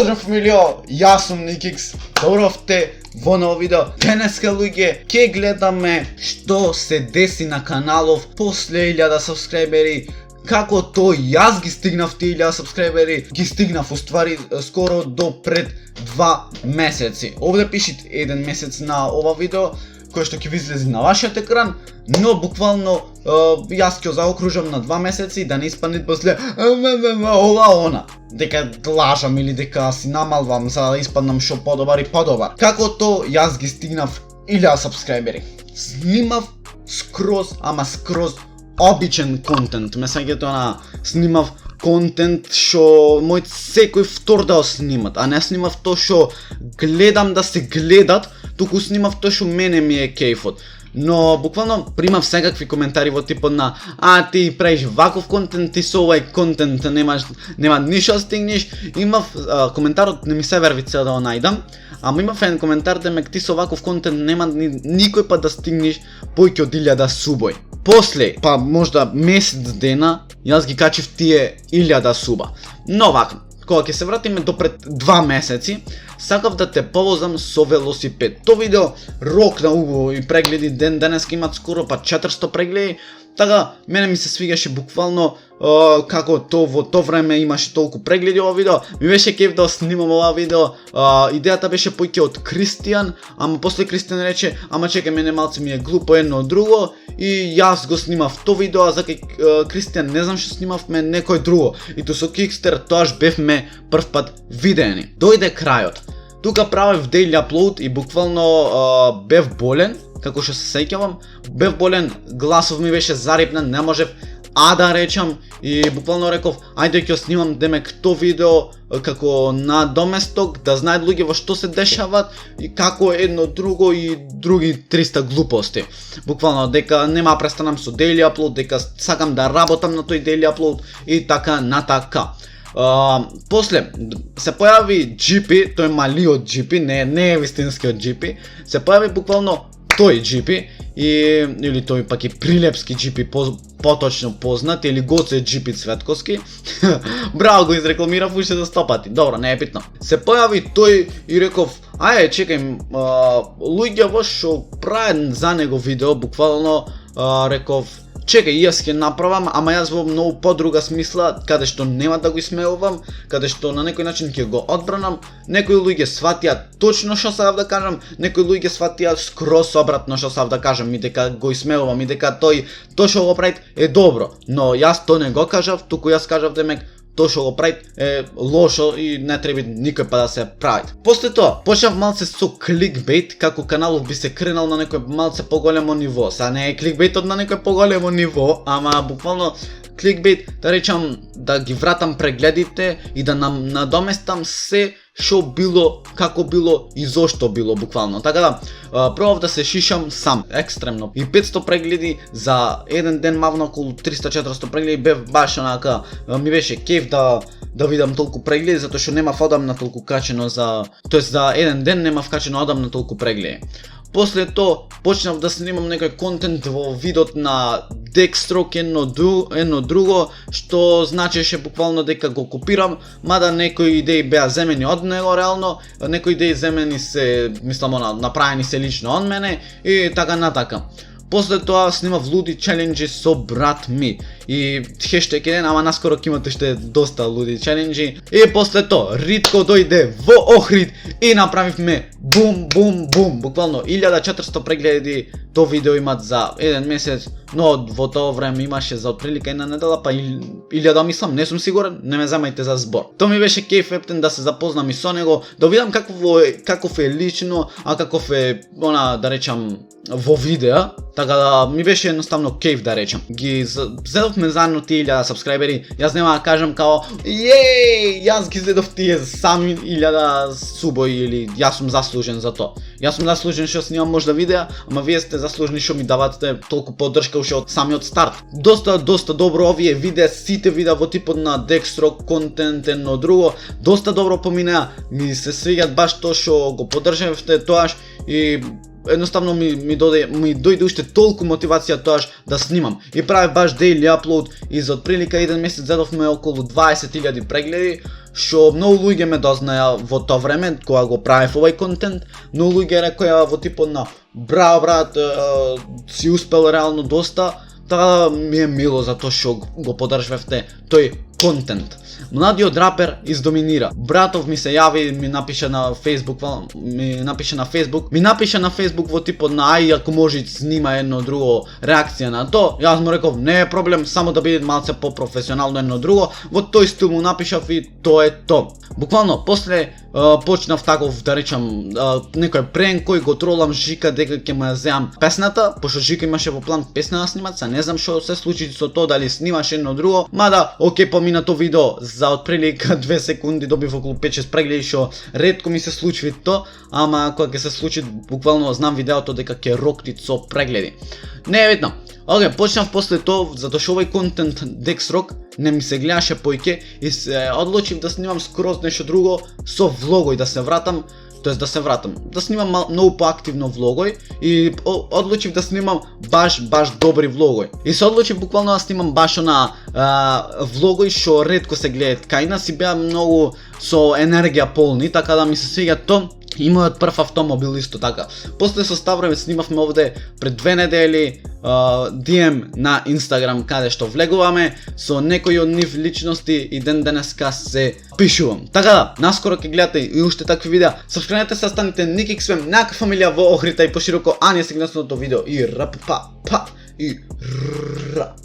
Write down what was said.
Поздрав фамилио, јас сум Никикс. Добровте во ново видео. Денеска луѓе ќе гледаме што се деси на каналов после 1000 сабскрајбери. Како то јас ги стигнав тие 1000 сабскрајбери, ги стигнав уствари скоро до пред 2 месеци. Овде пишет 1 месец на ова видео, кој што ќе ви излезе на вашиот екран, но буквално јас ќе заокружам на 2 месеци да не испадне после ова она. Дека лажам или дека си намалвам за да испаднам шо подобар и подобар. Како то јас ги стигнав 1000 сабскрајбери. Снимав скроз, ама скроз обичен контент. Ме саѓате она, снимав контент што мојот секој втор да снимат, а не снимав то што гледам да се гледат, туку снимав то што мене ми е кејфот. Но буквално примав секакви коментари во типот на ти правиш ваков контент, ти со овај контент нема ништо да стигнеш. Имав коментарот, не ми се верви цел да го најдам, ама имав еден коментар демек ти со ваков контент нема никој пат да стигнеш поиќе од 1000 субој. После, па можда месец дена, јас ги качив тие 1000 суба. Но вака, кога ќе се вратиме до пред 2 месеци, сакав да те повозам со велосипед. То видео рокна убаво и прегледи, денеска имат скоро па 400 прегледи. Така, мене ми се свигаше буквално како то во то време имаше толку прегледи ова видео. Ми беше кеф да снимам ова видео. Идејата беше поиќе од Кристијан, ама после Кристијан рече, ама чекај, мене малце ми е глупо едно од друго и јас го снимав то видео, а за Кристијан не знам што снимавме некој друго. И то со Кикстер тоаш бевме прв пат видени. Дојде крајот. Тука правев daily upload и буквално бев болен, како што се сеќавам, бев болен, гласов ми беше зарипнен, не можев да речам и буквално реков, ајде ќе снимам демек то видео како на доместок, да знаат луѓе во што се дешават и како едно друго и други 300 глупости. Буквално дека нема престанам со daily upload, дека сакам да работам на тој daily upload и така натака. После се појави GP, тој малиот GP, не е вистинскиот GP, се појави буквално тој GP или тој пак и Прилепски GP, поточно познат, или Гоце GP Цветковски. Браво, го изрекламирав уште за 100 пати. Добро, не е битно. Се појави тој и реков, чекај, луѓе што прават за него видео, буквално реков, чекај, јас ќе направам, ама јас во многу подруга смисла, каде што нема да го исмеувам, каде што на некој начин ќе го одбранам. Некои луѓе сватија точно што сакав да кажам, некои луѓе сватија скроз обратно што сакав да кажам и дека го исмеувам и дека тој што го прави е добро. Но јас то не го кажав, туку јас кажав демек то што го прави е лошо и не треба никој па да се прави. После тоа, почнав малце со кликбейт, како каналов би се кренал на некој малце поголемо ниво. Са не е кликбейтот на некој поголемо ниво, ама буквално кликбейт, да речам, да ги вратам прегледите и да надоместам се што било, како било и зошто било буквално. Така да, пробав да се шишам сам, екстремно. И 500 прегледи за еден ден, мавно околу 300-400 прегледи, бев баш онака, ми беше кеф да видам толку прегледи, затоа што немав одамна толку качено тоест за еден ден немав качено одамна толку прегледи. После тоа почнав да снимам некој контент во видот на Dexstroke едно друго, што значеше буквално дека го копирам, мада некои идеи беа земени од него реално, некои идеи земени се, мислам, направени се лично од мене и така натака. После тоа снимав луди челенџи со брат ми и хештег еден, ама наскоро ќе имате уште доста луди челенџи. И после тоа Ритко дојде во Охрид и направивме бум бум бум, буквално 1400 прегледи. То видео имат за еден месец, но во тоа време имаше за отприлика една недела, па 1000 мислам, не сум сигурен, не ме замајте за збор. Тоа ми беше кеф ептен да се запознам и со него, да видам каков е лично, а каков е да речам во видео, така да ми беше едноставно кеф да речам. Ги зедовме заедно тие 1000 сабскрајбери, јас нема да кажам као јас ги зедов тие сами 1000 субој или јас сум заслужен за тоа. Јас сум заслужен што снимам можда видеа, ама вие сте заслужени што ми давате толку поддршка уште од самиот старт. Доста добро овие видеа, сите видеа во типот на Dexstroke контент едно друго, доста добро поминаа, ми се свиѓат баш тоа што го поддржавте тоаш и едноставно ми дојде уште толку мотивација тоаш да снимам. И правев баш daily upload и за отприлика еден месец зедовме околу 20.000 прегледи, што многу луѓе ме дознаја во тоа време кога го правев овој контент, многу луѓе рекоја во типот на браво брат, си успел реално доста, така ми е мило за тоа што го поддржвавте тој контент. Младиот рапер издоминира. Братов ми се јави, ми напиша на Facebook во типот на ај ако може снима едно друго реакција на тоа. Јас му реков не е проблем, само да биде малце по-професионално едно друго. Во тој стил му напишав и тоа е тоа. Буквално после почнав таков да речам некој пренк кој го тролам Жика дека ќе му ја земам песната, пошто Жика имаше во план песна да снимат, не знам што се случи со тоа, дали снимаше едно друго, мада окей, помина тоа видео за отприлика 2 секунди добив околу 5-6 прегледи, што ретко ми се случи тоа, ама кога ќе се случи буквално знам видеото дека ќе рокнит со прегледи. Не е битно. Окей, почнав после тоа, затоа што овој контент Дексрок не ми се гледаше поиќе и се одлучив да снимам скроз нешто друго со влогој, да се вратам, да снимам многу поактивно влогој и одлучив да снимам баш добри влогој. И се одлучив буквално да снимам баш на влогој што ретко се гледаат кај нас и беа многу со енергија полни, така да ми се свиѓа тоа. И мојот прв автомобил исто така. После со Ставрове снимавме овде пред 2 недели DM на Instagram каде што влегуваме со некои од нив личности и ден денеска се пишувам. Така да, наскоро ќе гледате и уште такви видеа. Сабскрибнете се, станете Никик Свем, најака фамилија во Охрита и пошироко, а ние се гледаме видео и рап па и ра.